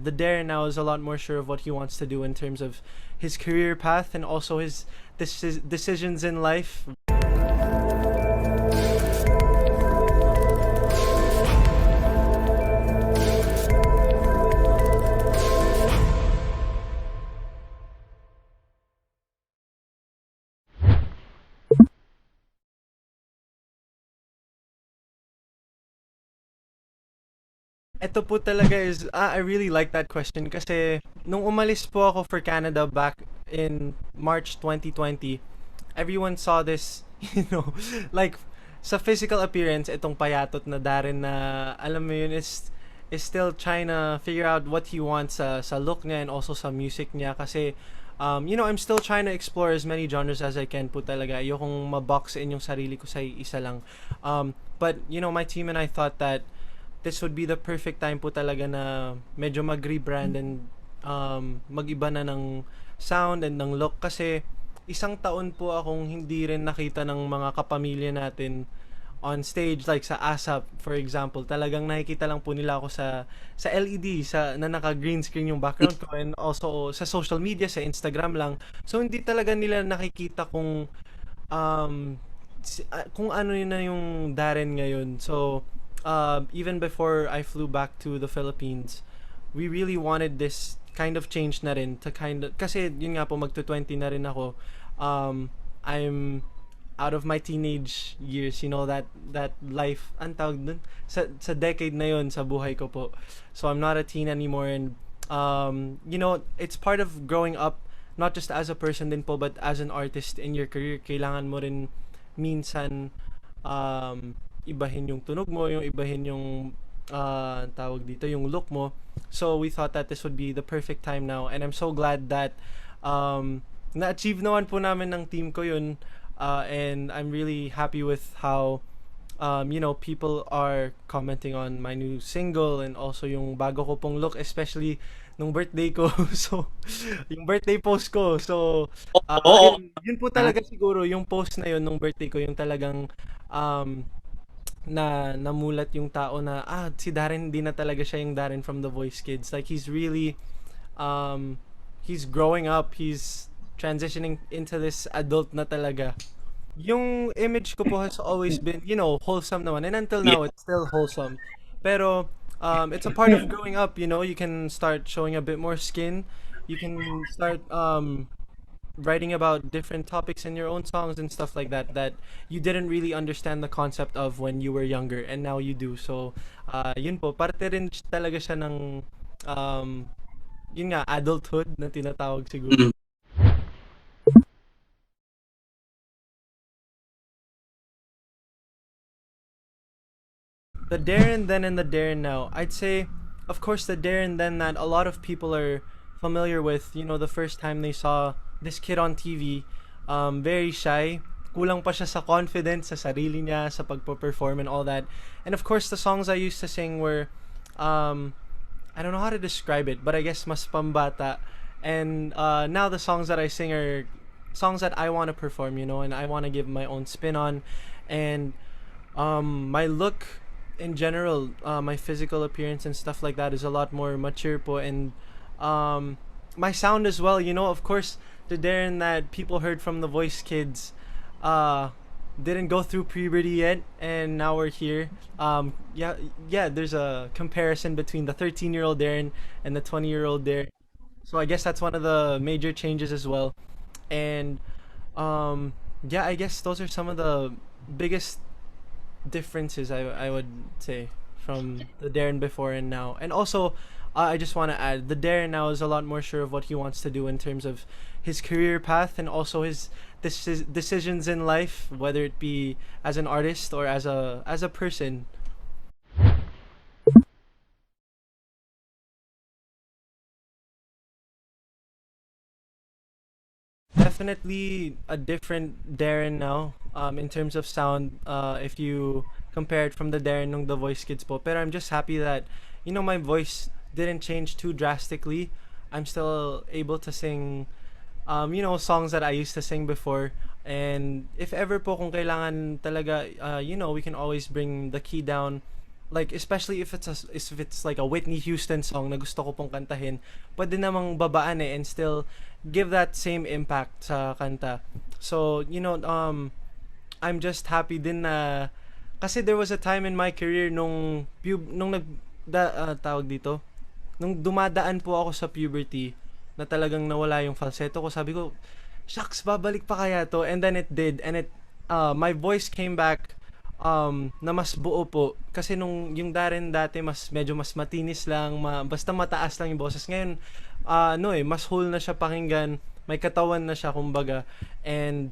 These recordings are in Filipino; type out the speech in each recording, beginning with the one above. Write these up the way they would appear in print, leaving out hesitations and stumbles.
The Darren now is a lot more sure of what he wants to do in terms of his career path and also his decisions in life. Ito po talaga is, I really like that question kasi nung umalis po ako for Canada back in March 2020, everyone saw this, you know, like sa physical appearance, itong payatot na Darren na alam mo yun is still trying to figure out what he wants sa look niya and also sa music niya kasi I'm still trying to explore as many genres as I can po talaga. Ayokong mabox in yung sarili ko sa isa lang. But my team and I thought that this would be the perfect time po talaga na medyo mag-rebrand and mag-iba na ng sound and ng look kasi isang taon po akong hindi rin nakita ng mga kapamilya natin on stage like sa ASAP for example. Talagang nakikita lang po nila ako sa LED na naka green screen yung background ko and also sa social media sa Instagram lang. So hindi talaga nila nakikita um kung ano yun na yung Darren ngayon. So even before I flew back to the Philippines, we really wanted this kind of change na rin to kind of, kasi yun nga po magto 20 na rin ako. I'm out of my teenage years, that life, ang tawag dun? Sa decade na yun sa buhay ko po. So I'm not a teen anymore and it's part of growing up not just as a person din po but as an artist in your career. Kailangan mo rin minsan ibahin yung tunog mo, yung ibahin yung tawag dito, yung look mo. So we thought that this would be the perfect time now and I'm so glad that na-achieve naman po namin ng team ko yun and I'm really happy with how people are commenting on my new single and also yung bago ko pong look, especially nung birthday ko. So, yung birthday post ko. So, Oo. yun po talaga siguro, yung post na yun nung birthday ko, yung talagang um, na namulat yung tao na si Darren hindi na talaga siya yung Darren from The Voice Kids. Like he's really um he's growing up, he's transitioning into this adult na talaga. Yung image ko po has always been, wholesome naman and until Yeah. now it's still wholesome. Pero it's a part of growing up, you can start showing a bit more skin. You can start writing about different topics in your own songs and stuff like that you didn't really understand the concept of when you were younger and now you do. So yun po, parte rin talaga siya ng um, yun nga, adulthood na tinatawag siguro. Mm. The Darren then and the Darren now, I'd say, of course, the Darren then that a lot of people are familiar with, the first time they saw this kid on TV, very shy, kulang pa siya sa confidence sa sarili niya, sa pagpo-perform and all that. And of course, the songs I used to sing were, um, I don't know how to describe it, but I guess mas pambata. And now the songs that I sing are songs that I want to perform, and I want to give my own spin on. And my look in general, my physical appearance and stuff like that is a lot more mature po and my sound as well, of course, the Darren that people heard from the Voice Kids uh didn't go through puberty yet and now we're here. Yeah, there's a comparison between the 13-year-old Darren and the 20-year-old Darren. So I guess that's one of the major changes as well. And yeah, I guess those are some of the biggest differences I would say from the Darren before and now. And also, I just want to add the Darren now is a lot more sure of what he wants to do in terms of his career path and also his decisions in life, whether it be as an artist or as a person. Definitely a different Darren now in terms of sound if you compare it from the Darren nung The Voice Kids po. Pero I'm just happy that my voice didn't change too drastically. I'm still able to sing songs that I used to sing before. And if ever po kung kailangan talaga we can always bring the key down like especially if it's like a Whitney Houston song na gusto ko pong kantahin, pwede namang babaan and still give that same impact sa kanta. So, I'm just happy din na kasi there was a time in my career nung tawag dito, nung dumadaan po ako sa puberty na talagang nawala yung falsetto ko, sabi ko, shucks, babalik pa kaya to? And then it did. And my voice came back na mas buo po. Kasi nung yung Darren dati, medyo mas matinis lang, basta mataas lang yung boses. Ngayon, mas whole na siya pakinggan, may katawan na siya, kumbaga. And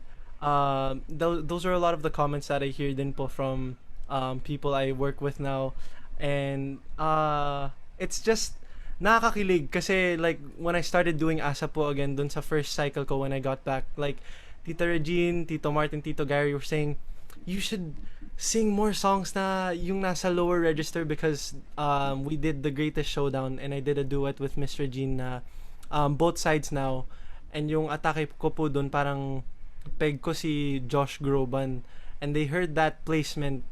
those are a lot of the comments that I hear din po from people I work with now. And it's just nakakakilig kasi like when I started doing ASA po again dun sa first cycle ko when I got back, like Tita Regine, Tito Martin, Tito Gary were saying you should sing more songs na yung nasa lower register because we did the Greatest Showdown and I did a duet with Miss Regine na both sides now, and yung atake ko po dun parang peg ko si Josh Groban, and they heard that placement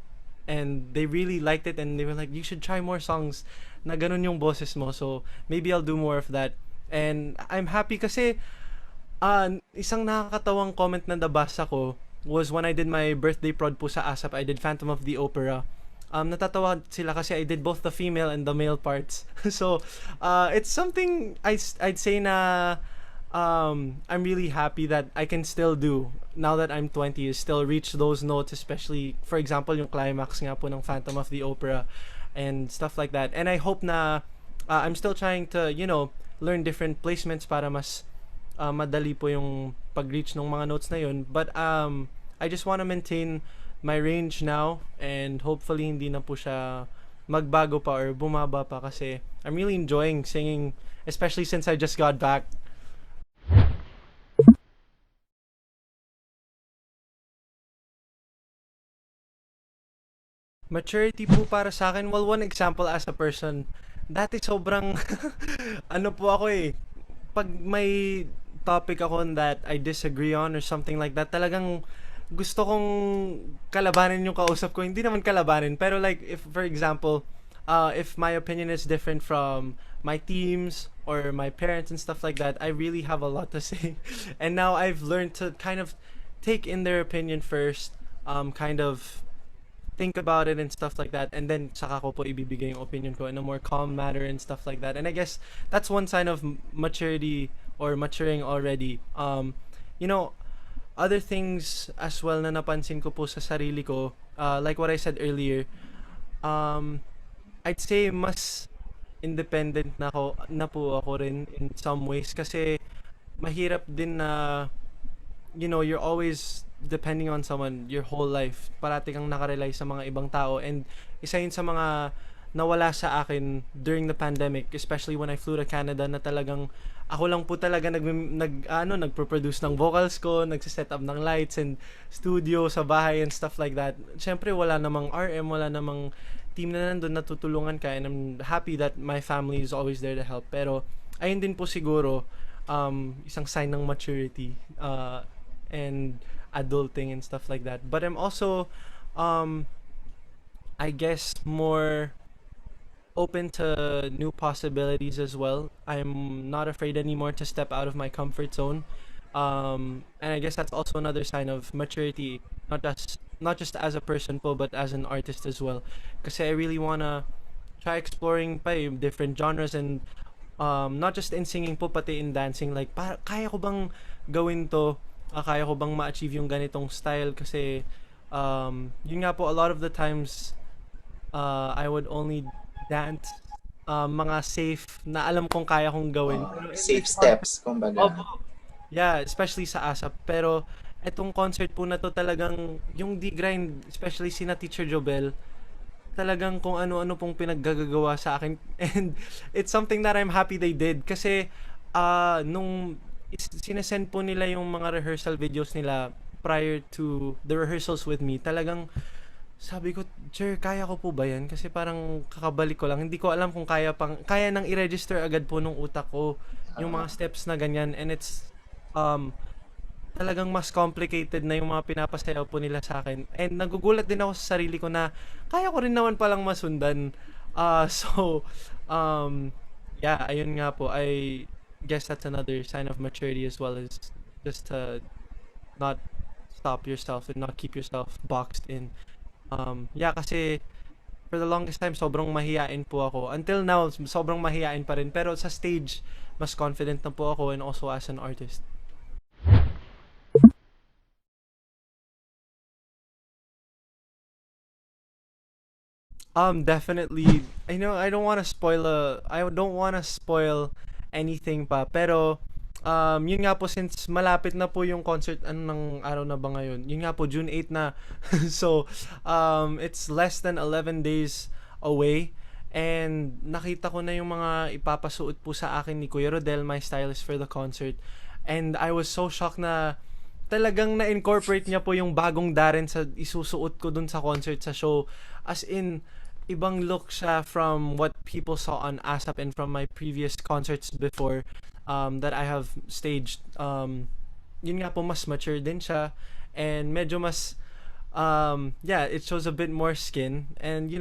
and they really liked it and they were like, you should try more songs na ganun yung boses mo. So maybe I'll do more of that. And I'm happy kasi isang nakakatawang comment na nabasa ko was when I did my birthday prod po sa ASAP. I did Phantom of the Opera. Natatawa sila kasi I did both the female and the male parts. So it's something I'd say na I'm really happy that I can still do now that I'm 20, is still reach those notes, especially for example yung climax nga po ng Phantom of the Opera and stuff like that. And I hope na I'm still trying to, learn different placements para mas madali po yung pag-reach ng mga notes na yun. But I just want to maintain my range now and hopefully hindi na po siya magbago pa or bumaba pa kasi I'm really enjoying singing, especially since I just got back. Maturity po para sa akin, well, one example as a person, dati sobrang, ano po ako pag may topic ako that I disagree on or something like that, talagang gusto kong kalabanin yung kausap ko. Hindi naman kalabanin, pero like, if for example, if my opinion is different from my teams or my parents and stuff like that, I really have a lot to say. And now I've learned to kind of take in their opinion first, kind of think about it and stuff like that, and then saka ko po ibibigay yung opinion ko in a more calm manner and stuff like that. And I guess that's one sign of maturity or maturing already. You know, other things as well na napansin ko po sa sarili ko, like what I said earlier, um, I'd say mas independent na po ako rin in some ways kasi mahirap din na you're always depending on someone your whole life. Parati kang nakarely sa mga ibang tao, and isa yun sa mga nawala sa akin during the pandemic, especially when I flew to Canada, na talagang ako lang po talaga nagpo-produce ng vocals ko, nagse-set up ng lights and studio sa bahay and stuff like that. Syempre wala namang RM, wala namang team na nandun na tutulungan ka, and I'm happy that my family is always there to help. Pero ayun din po siguro isang sign ng maturity and adulting and stuff like that. But I'm also I guess more open to new possibilities as well. I'm not afraid anymore to step out of my comfort zone. And I guess that's also another sign of maturity, not just as a person po, but as an artist as well. Kasi I really wanna try exploring pa different genres, and not just in singing po, pati in dancing. Like, kaya ko bang gawin to? Kaya ko bang ma-achieve yung ganitong style? Kasi, yun nga po, a lot of the times, I would only dance mga safe na alam kong kaya kong gawin. Pero in Safe this concert, steps, kumbaga. opo, yeah, especially sa ASAP. Pero, etong concert po na to talagang, yung D-Grind, especially sina Teacher Jobel, talagang kung ano-ano pong pinaggagawa sa akin. And it's something that I'm happy they did. Kasi, nung sinesend po nila yung mga rehearsal videos nila prior to the rehearsals with me, talagang sabi ko, Jer, kaya ko po ba yan? Kasi parang kakabalik ko lang. Hindi ko alam kung kaya nang i-register agad po nung utak ko yung mga Ah, steps na ganyan. And it's, um, talagang mas complicated na yung mga pinapasayaw po nila sa akin. And nagugulat din ako sa sarili ko na kaya ko rin naman palang masundan. So, um, yeah, ayun nga po. I guess that's another sign of maturity as well, is just to not stop yourself and not keep yourself boxed in. Yeah, kasi for the longest time, sobrang mahiyain po ako. Until now, sobrang mahiyain pa rin. Pero sa stage, mas confident na po ako, and also as an artist. Definitely. I know I don't want to spoil anything pa, pero yun nga po, since malapit na po yung concert, ano ng araw na ba ngayon? Yun nga po, June 8 na. So, it's less than 11 days away. And nakita ko na yung mga ipapasuot po sa akin ni Kuya Rodel, my stylist for the concert. And I was so shocked na talagang na-incorporate niya po yung bagong Darren sa isusuot ko dun sa concert, sa show. As in, ibang look siya from what people saw on ASAP and from my previous concerts before, that I have staged. Yun nga po, mas mature din siya. And medyo mas, yeah, it shows a bit more skin. And, you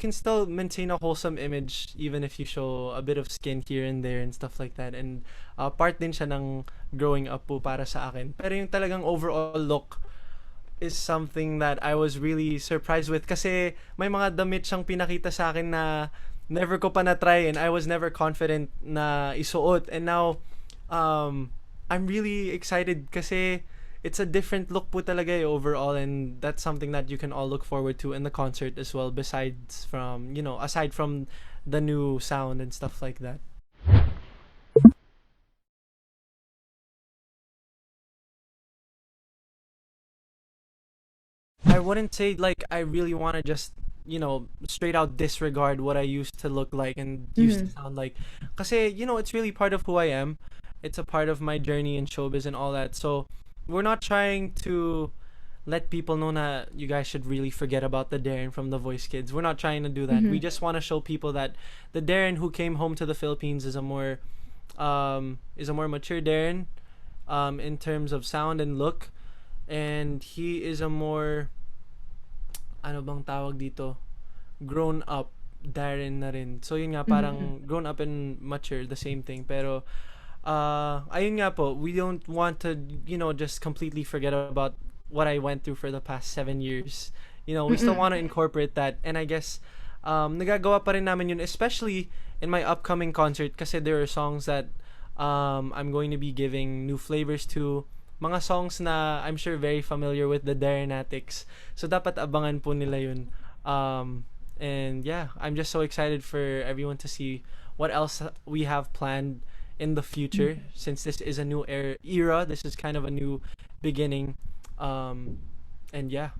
can still maintain a wholesome image even if you show a bit of skin here and there and stuff like that. And part din siya ng growing up po para sa akin. Pero yung talagang overall look is something that I was really surprised with, kasi may mga damit siyang pinakita sa akin na never ko pa na-try, and I was never confident na isuot. And now, I'm really excited kasi it's a different look po talaga overall, and that's something that you can all look forward to in the concert as well, aside from the new sound and stuff like that. I wouldn't say like I really want to just straight out disregard what I used to look like and used to Mhm. sound like, kasi it's really part of who I am. It's a part of my journey in showbiz and all that. So we're not trying to let people know that you guys should really forget about the Darren from the Voice Kids. We're not trying to do that. We Mhm. just want to show people that the Darren who came home to the Philippines is a more mature Darren, in terms of sound and look, and he is a more, ano bang tawag dito, grown up Darren na rin. So yun nga, Mhm. parang grown up and mature, the same thing. Pero ayun nga po, we don't want to, just completely forget about what I went through for the past 7 years. We still Mm. want to incorporate that. And I guess, nagagawa pa rin namin yun, especially in my upcoming concert, kasi there are songs that I'm going to be giving new flavors to. Mga songs na I'm sure very familiar with the Darrenatics. So dapat abangan po nila yun. And yeah, I'm just so excited for everyone to see what else we have planned in the future, Mhm. since this is a new era. This is kind of a new beginning. And yeah.